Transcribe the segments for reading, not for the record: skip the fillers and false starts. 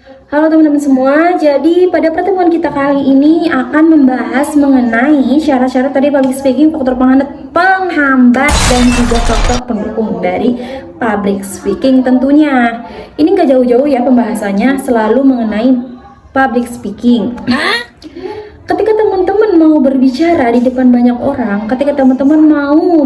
Halo teman-teman semua, jadi pada pertemuan kita kali ini akan membahas mengenai syarat-syarat tadi public speaking, faktor penghambat dan juga faktor pendukung dari public speaking tentunya. Ini nggak jauh-jauh ya pembahasannya, selalu mengenai public speaking. Ketika teman-teman mau berbicara di depan banyak orang, ketika teman-teman mau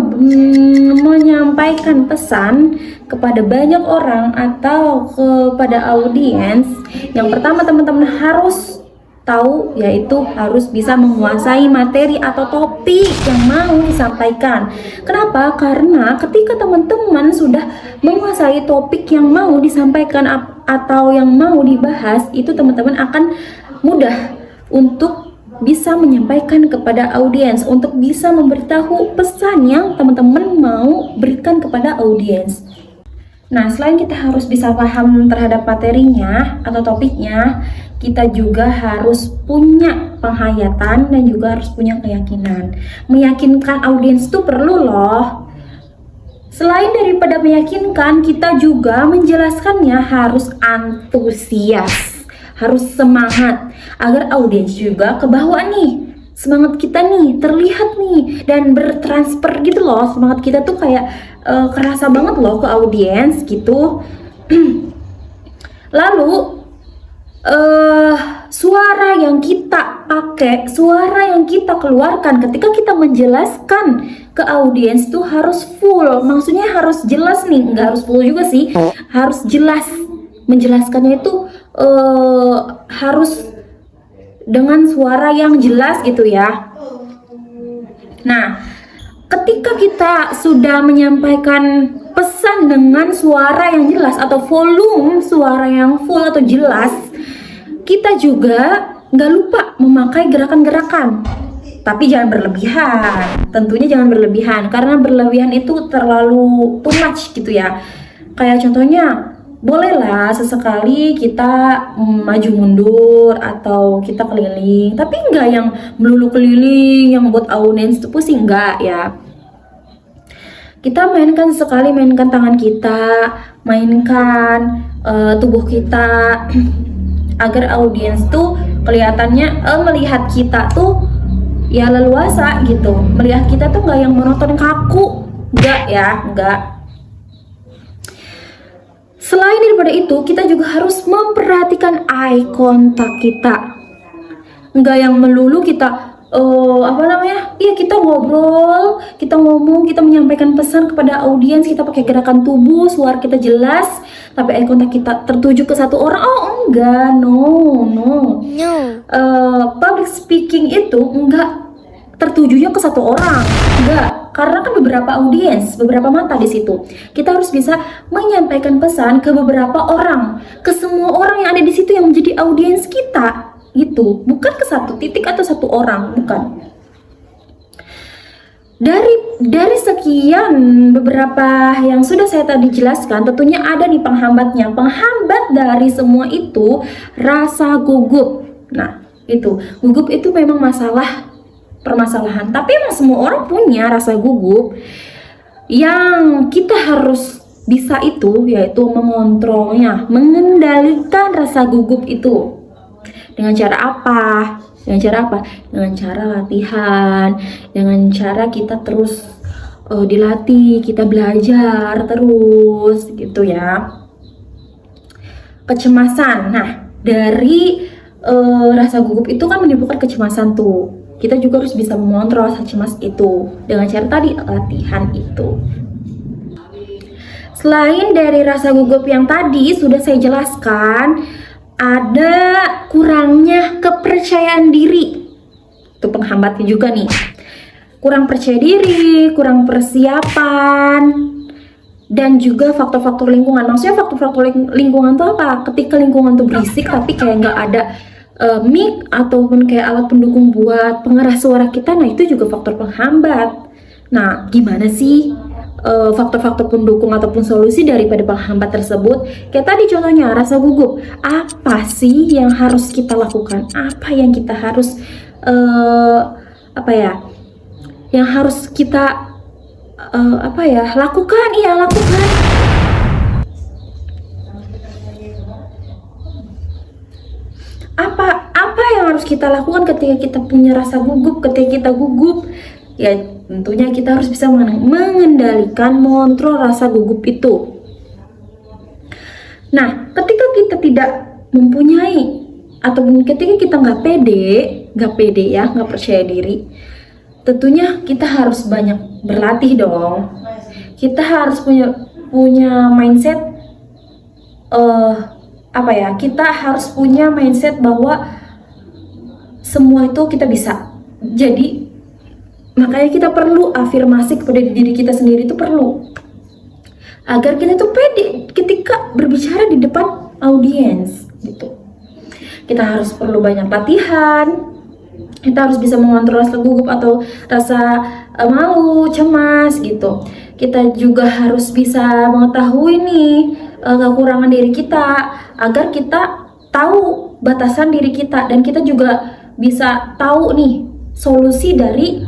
menyampaikan pesan kepada banyak orang atau kepada audiens, yang pertama teman-teman harus tahu yaitu harus bisa menguasai materi atau topik yang mau disampaikan. Kenapa? Karena ketika teman-teman sudah menguasai topik yang mau disampaikan atau yang mau dibahas, itu teman-teman akan mudah untuk bisa menyampaikan kepada audiens, untuk bisa memberitahu pesan yang teman-teman mau berikan kepada audiens. Nah, selain kita harus bisa paham terhadap materinya atau topiknya, kita juga harus punya penghayatan dan juga harus punya keyakinan. Meyakinkan audiens itu perlu loh. Selain daripada meyakinkan, kita juga menjelaskannya harus antusias, harus semangat, agar audiens juga kebawa nih, semangat kita nih terlihat nih dan bertransfer gitu loh. Semangat kita tuh kayak kerasa banget loh ke audiens gitu. Lalu suara yang kita pakai, suara yang kita keluarkan ketika kita menjelaskan ke audiens tuh harus full. Maksudnya harus jelas nih, nggak harus full juga sih, harus jelas. Menjelaskannya itu harus dengan suara yang jelas gitu ya. Nah, ketika kita sudah menyampaikan pesan dengan suara yang jelas atau volume suara yang full atau jelas, kita juga nggak lupa memakai gerakan-gerakan. Tapi jangan berlebihan, tentunya jangan berlebihan, karena berlebihan itu terlalu too much gitu ya. Kayak contohnya, bolehlah sesekali kita maju mundur atau kita keliling, tapi enggak yang melulu keliling yang buat audiens itu pusing, enggak ya. Kita mainkan sekali, mainkan tangan kita, mainkan tubuh kita agar audiens tuh kelihatannya melihat kita tuh ya leluasa gitu, melihat kita tuh enggak yang monoton kaku, enggak ya, enggak. Selain daripada itu, kita juga harus memperhatikan eye contact kita. Enggak yang melulu kita iya kita ngobrol, kita ngomong, kita menyampaikan pesan kepada audiens, kita pakai gerakan tubuh, suara kita jelas, tapi eye contact kita tertuju ke satu orang. Oh enggak, no. Public speaking itu enggak tertujunya ke satu orang, enggak, karena kan beberapa audiens, beberapa mata di situ. Kita harus bisa menyampaikan pesan ke beberapa orang, ke semua orang yang ada di situ yang menjadi audiens kita, gitu. Bukan ke satu titik atau satu orang, bukan. Dari sekian beberapa yang sudah saya tadi jelaskan, tentunya ada nih penghambatnya. Penghambat dari semua itu rasa gugup. Nah, itu gugup itu memang permasalahan, tapi emang semua orang punya rasa gugup. Yang kita harus bisa itu yaitu mengontrolnya, mengendalikan rasa gugup itu. Dengan cara apa? Dengan cara latihan, dengan cara kita terus dilatih, kita belajar terus gitu ya. Kecemasan. Nah, dari rasa gugup itu kan menimbulkan kecemasan tuh. Kita juga harus bisa mengontrol rasa cemas itu dengan cara tadi latihan itu. Selain dari rasa gugup yang tadi sudah saya jelaskan, ada kurangnya kepercayaan diri. Itu penghambatnya juga nih. Kurang percaya diri, kurang persiapan, dan juga faktor-faktor lingkungan. Maksudnya faktor-faktor lingkungan itu apa? Ketika lingkungan tuh berisik tapi kayak nggak ada mic ataupun kayak alat pendukung buat pengeras suara kita, nah itu juga faktor penghambat. Nah, gimana sih faktor-faktor pendukung ataupun solusi daripada penghambat tersebut? Kayak tadi contohnya rasa gugup. Apa sih yang harus kita lakukan? Apa yang kita harus yang harus kita lakukan? Iya, lakukan. harus kita lakukan ketika kita punya rasa gugup, ketika kita gugup? Ya tentunya kita harus bisa mengendalikan, mengontrol rasa gugup itu. Nah, ketika kita tidak mempunyai, atau ketika kita nggak pede ya, nggak percaya diri, tentunya kita harus banyak berlatih dong. Kita harus punya mindset, kita harus punya mindset bahwa semua itu kita bisa. Jadi makanya kita perlu afirmasi kepada diri kita sendiri, itu perlu agar kita tuh pede ketika berbicara di depan audiens gitu. Kita harus perlu banyak latihan. Kita harus bisa mengontrol rasa gugup atau rasa malu, cemas gitu. Kita juga harus bisa mengetahui nih kekurangan diri kita agar kita tahu batasan diri kita, dan kita juga bisa tahu nih solusi dari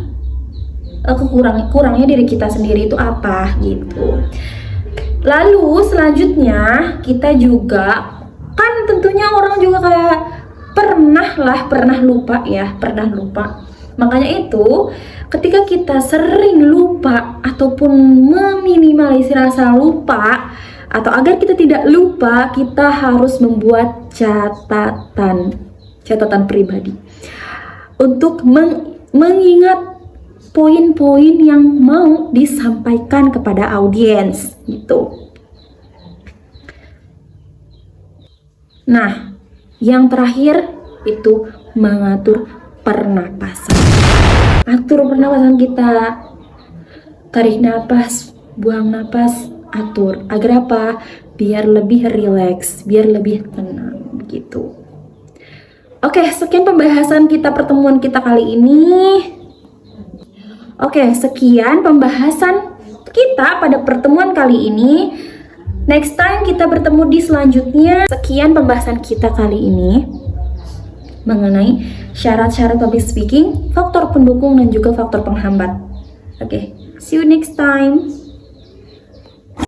kurangnya diri kita sendiri itu apa gitu. Lalu selanjutnya kita juga kan tentunya orang juga kayak pernah lupa. Makanya itu ketika kita sering lupa ataupun meminimalisir rasa lupa, atau agar kita tidak lupa, kita harus membuat catatan pribadi untuk mengingat poin-poin yang mau disampaikan kepada audiens gitu. Nah, yang terakhir itu mengatur pernapasan. Atur pernapasan kita. Tarik napas, buang napas, atur. Agar apa? Biar lebih rileks, biar lebih tenang gitu. Oke, sekian pembahasan kita, pertemuan kita kali ini. Oke, sekian pembahasan kita pada pertemuan kali ini. Next time kita bertemu di selanjutnya. Sekian pembahasan kita kali ini mengenai syarat-syarat public speaking, faktor pendukung dan juga faktor penghambat. Oke, see you next time.